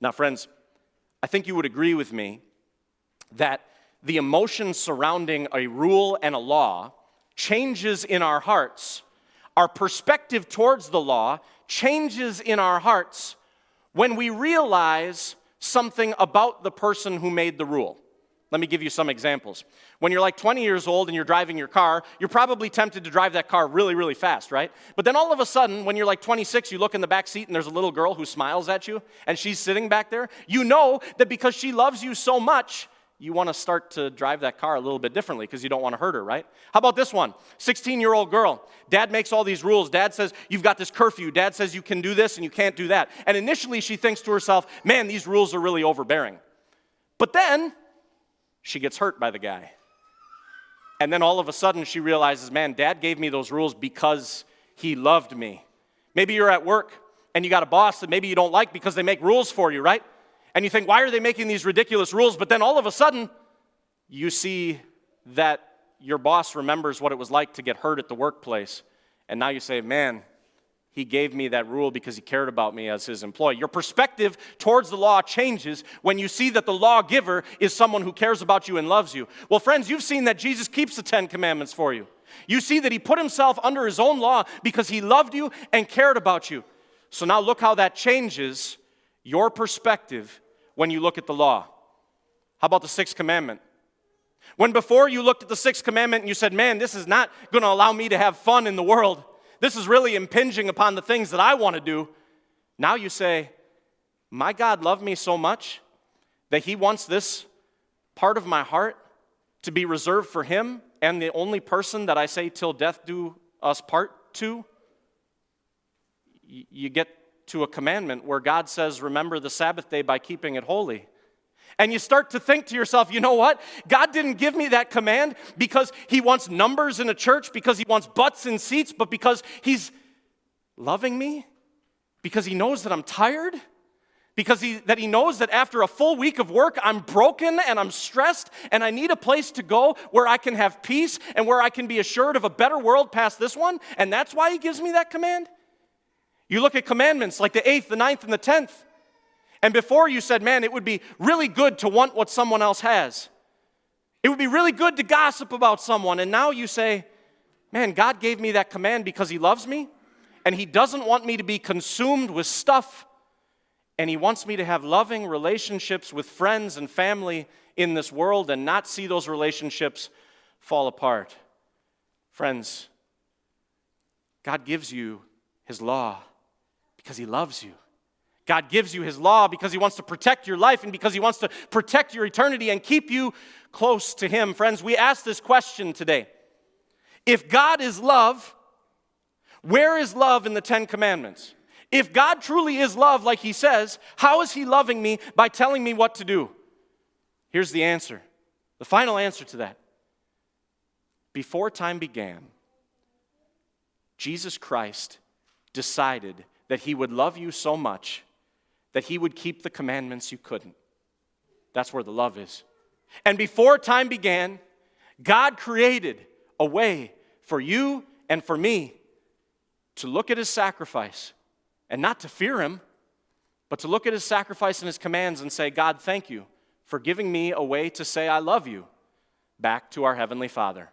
Now, friends, I think you would agree with me that the emotion surrounding a rule and a law changes in our hearts. Our perspective towards the law changes in our hearts when we realize something about the person who made the rule. Let me give you some examples. When you're like 20 years old and you're driving your car, you're probably tempted to drive that car really, really fast, right? But then all of a sudden, when you're like 26, you look in the back seat and there's a little girl who smiles at you and she's sitting back there. You know that because she loves you so much, you want to start to drive that car a little bit differently because you don't want to hurt her, right? How about this one? 16-year-old girl. Dad makes all these rules. Dad says, you've got this curfew. Dad says you can do this and you can't do that. And initially she thinks to herself, man, these rules are really overbearing. But then she gets hurt by the guy. And then all of a sudden she realizes, man, Dad gave me those rules because he loved me. Maybe you're at work and you got a boss that maybe you don't like because they make rules for you, right? And you think, why are they making these ridiculous rules? But then all of a sudden, you see that your boss remembers what it was like to get hurt at the workplace. And now you say, man, he gave me that rule because he cared about me as his employee. Your perspective towards the law changes when you see that the lawgiver is someone who cares about you and loves you. Well, friends, you've seen that Jesus keeps the 10 Commandments for you. You see that he put himself under his own law because he loved you and cared about you. So now look how that changes your perspective when you look at the law. How about the 6th commandment? When before you looked at the 6th commandment and you said, man, this is not going to allow me to have fun in the world. This is really impinging upon the things that I want to do. Now you say, my God loved me so much that he wants this part of my heart to be reserved for him and the only person that I say till death do us part to. You get to a commandment where God says, remember the Sabbath day by keeping it holy. And you start to think to yourself, you know what? God didn't give me that command because he wants numbers in a church, because he wants butts in seats, but because he's loving me, because he knows that I'm tired, because he knows that after a full week of work, I'm broken and I'm stressed and I need a place to go where I can have peace and where I can be assured of a better world past this one. And that's why he gives me that command. You look at commandments like the 8th, the 9th, and the 10th. And before you said, man, it would be really good to want what someone else has. It would be really good to gossip about someone. And now you say, man, God gave me that command because he loves me. And he doesn't want me to be consumed with stuff. And he wants me to have loving relationships with friends and family in this world and not see those relationships fall apart. Friends, God gives you his law because he loves you. God gives you his law because he wants to protect your life and because he wants to protect your eternity and keep you close to him. Friends, we ask this question today. If God is love, where is love in the 10 Commandments? If God truly is love, like he says, how is he loving me by telling me what to do? Here's the answer, the final answer to that. Before time began, Jesus Christ decided that he would love you so much that he would keep the commandments you couldn't. That's where the love is. And before time began, God created a way for you and for me to look at his sacrifice and not to fear him, but to look at his sacrifice and his commands and say, God, thank you for giving me a way to say I love you back to our Heavenly Father.